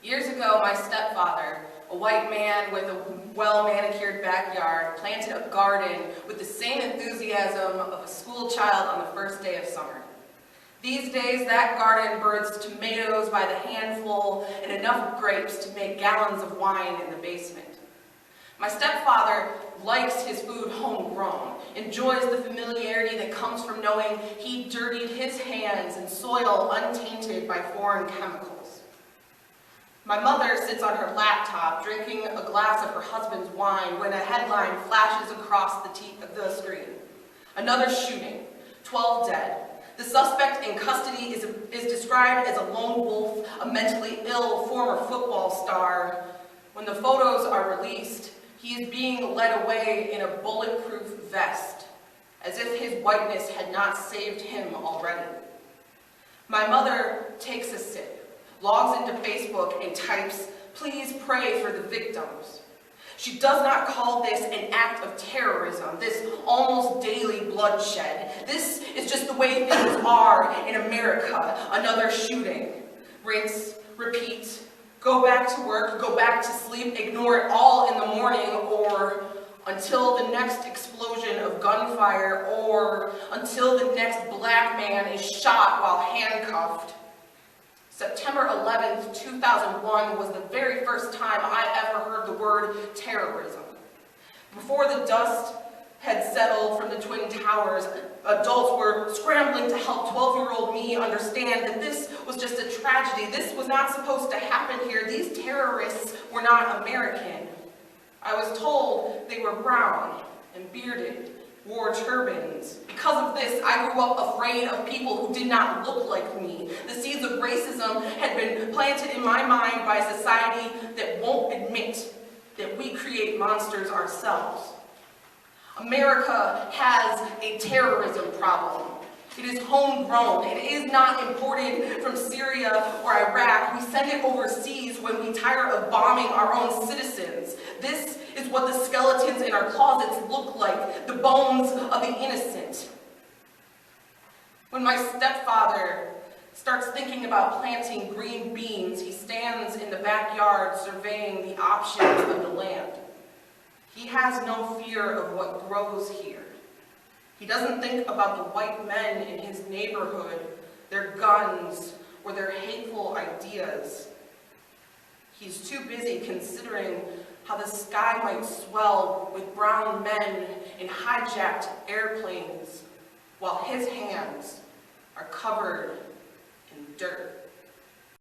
Years ago, my stepfather, a white man with a well-manicured backyard, planted a garden with the same enthusiasm of a school child on the first day of summer. These days, that garden births tomatoes by the handful and enough grapes to make gallons of wine in the basement. My stepfather likes his food homegrown, enjoys the familiarity that comes from knowing he dirtied his hands in soil untainted by foreign chemicals. My mother sits on her laptop drinking a glass of her husband's wine when a headline flashes across the screen. Another shooting, 12 dead. The suspect in custody is described as a lone wolf, a mentally ill former football star. When the photos are released, he is being led away in a bulletproof vest, as if his whiteness had not saved him already. My mother takes a sip, logs into Facebook and types, "Please pray for the victims." She does not call this an act of terrorism, this almost daily bloodshed. This is just the way things are in America. Another shooting. Rinse, repeat, go back to work, go back to sleep, ignore it all in the morning, or until the next explosion of gunfire, or until the next black man is shot while handcuffed. September 11th, 2001 was the very first time I ever heard the word terrorism. Before the dust had settled from the Twin Towers, adults were scrambling to help 12-year-old me understand that this was just a tragedy. This was not supposed to happen here. These terrorists were not American. I was told they were brown and bearded, wore turbans. Because of this, I grew up afraid of people who did not look like me. The seeds of racism had been planted in my mind by a society that won't admit that we create monsters ourselves. America has a terrorism problem. It is homegrown. It is not imported from Syria or Iraq. We send it overseas when we tire of bombing our own citizens. This is what the skeletons in our closets look like, the bones of the innocent. When my stepfather starts thinking about planting green beans, he stands in the backyard surveying the options of the land. He has no fear of what grows here. He doesn't think about the white men in his neighborhood, their guns, or their hateful ideas. He's too busy considering how the sky might swell with brown men in hijacked airplanes, while his hands are covered in dirt.